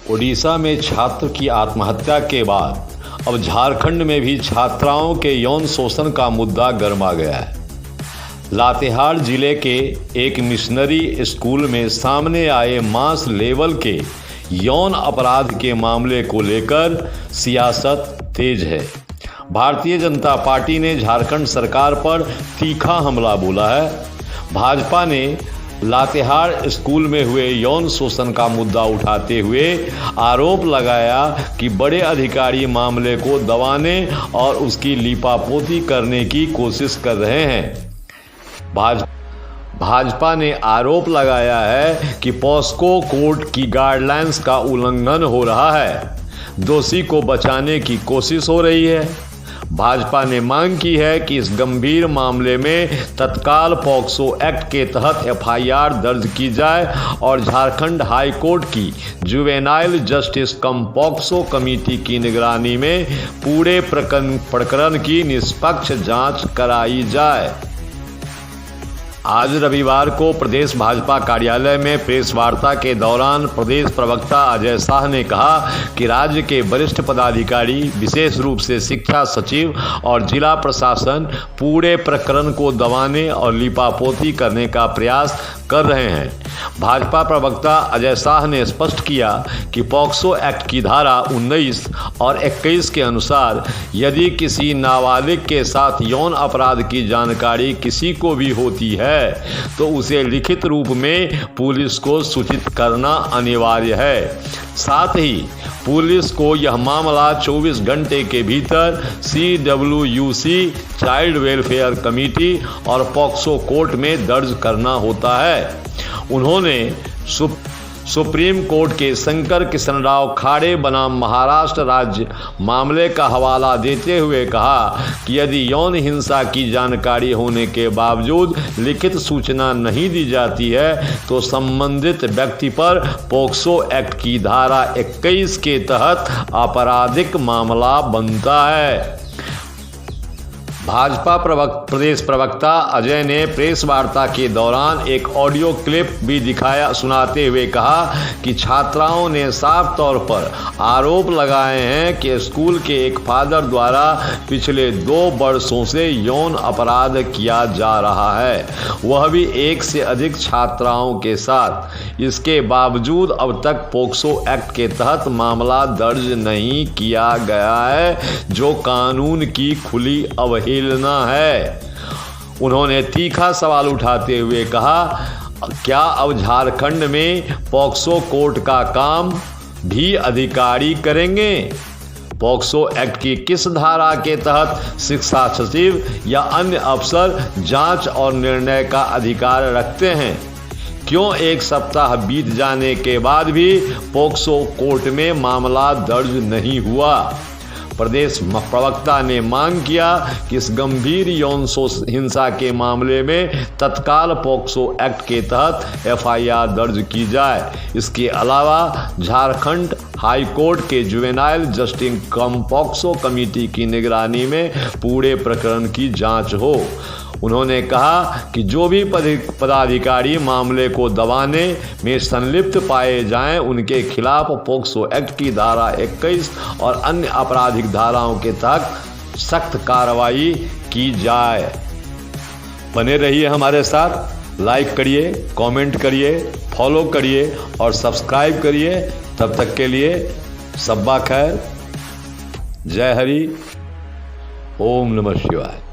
ओडिशा में छात्र की आत्महत्या के बाद अब झारखंड में भी छात्राओं के यौन शोषण का मुद्दा गरमा गया है। लातेहार जिले के एक मिशनरी स्कूल में सामने आए मास लेवल के यौन अपराध के मामले को लेकर सियासत तेज है। भारतीय जनता पार्टी ने झारखंड सरकार पर तीखा हमला बोला है। भाजपा ने लातेहार स्कूल में हुए यौन शोषण का मुद्दा उठाते हुए आरोप लगाया कि बड़े अधिकारी मामले को दबाने और उसकी लीपापोती करने की कोशिश कर रहे हैं। भाजपा ने आरोप लगाया है कि पॉस्को कोर्ट की गाइडलाइंस का उल्लंघन हो रहा है, दोषी को बचाने की कोशिश हो रही है। भाजपा ने मांग की है कि इस गंभीर मामले में तत्काल पॉक्सो एक्ट के तहत एफआईआर दर्ज की जाए और झारखंड हाई कोर्ट की जुवेनाइल जस्टिस कम पॉक्सो कमेटी की निगरानी में पूरे प्रकरण की निष्पक्ष जांच कराई जाए। आज रविवार को प्रदेश भाजपा कार्यालय में प्रेस वार्ता के दौरान प्रदेश प्रवक्ता अजय शाह ने कहा कि राज्य के वरिष्ठ पदाधिकारी, विशेष रूप से शिक्षा सचिव और जिला प्रशासन पूरे प्रकरण को दबाने और लीपापोती करने का प्रयास कर रहे हैं। भाजपा प्रवक्ता अजय शाह ने स्पष्ट किया कि पॉक्सो एक्ट की धारा 19 और 21 के अनुसार यदि किसी नाबालिग के साथ यौन अपराध की जानकारी किसी को भी होती है तो उसे लिखित रूप में पुलिस को सूचित करना अनिवार्य है। साथ ही पुलिस को यह मामला 24 घंटे के भीतर CWUC चाइल्ड वेलफेयर कमेटी और पॉक्सो कोर्ट में दर्ज करना होता है। उन्होंने सुप्रीम कोर्ट के शंकर किशन राव खाड़े बनाम महाराष्ट्र राज्य मामले का हवाला देते हुए कहा कि यदि यौन हिंसा की जानकारी होने के बावजूद लिखित सूचना नहीं दी जाती है तो संबंधित व्यक्ति पर पॉक्सो एक्ट की धारा 21 के तहत आपराधिक मामला बनता है। भाजपा प्रदेश प्रवक्ता अजय ने प्रेस वार्ता के दौरान एक ऑडियो क्लिप भी सुनाते हुए कहा कि छात्राओं ने साफ तौर पर आरोप लगाए हैं कि स्कूल के एक फादर द्वारा पिछले 2 वर्षों से यौन अपराध किया जा रहा है, वह भी 1 से अधिक छात्राओं के साथ। इसके बावजूद अब तक पॉक्सो एक्ट के तहत मामला दर्ज नहीं किया गया है, जो कानून की खुली अवहेलना है। उन्होंने तीखा सवाल उठाते हुए कहा, क्या अब झारखंड में पॉक्सो कोर्ट का काम भी अधिकारी करेंगे? पॉक्सो एक्ट की किस धारा के तहत शिक्षा सचिव या अन्य अफसर जांच और निर्णय का अधिकार रखते हैं? क्यों 1 सप्ताह बीत जाने के बाद भी पॉक्सो कोर्ट में मामला दर्ज नहीं हुआ? प्रदेश प्रवक्ता ने मांग किया कि इस गंभीर यौन हिंसा के मामले में तत्काल पॉक्सो एक्ट के तहत एफआईआर दर्ज की जाए। इसके अलावा झारखंड हाई कोर्ट के जुवेनाइल जस्टिस कम पॉक्सो कमेटी की निगरानी में पूरे प्रकरण की जांच हो। उन्होंने कहा कि जो भी पदाधिकारी मामले को दबाने में संलिप्त पाए जाएं, उनके खिलाफ पॉक्सो एक्ट की धारा 21 और अन्य आपराधिक धाराओं के तहत सख्त कार्रवाई की जाए। बने रहिए हमारे साथ, लाइक करिए, कमेंट करिए, फॉलो करिए और सब्सक्राइब करिए। तब तक के लिए सब्बा खैर, जय हरि, ओम नमः शिवाय।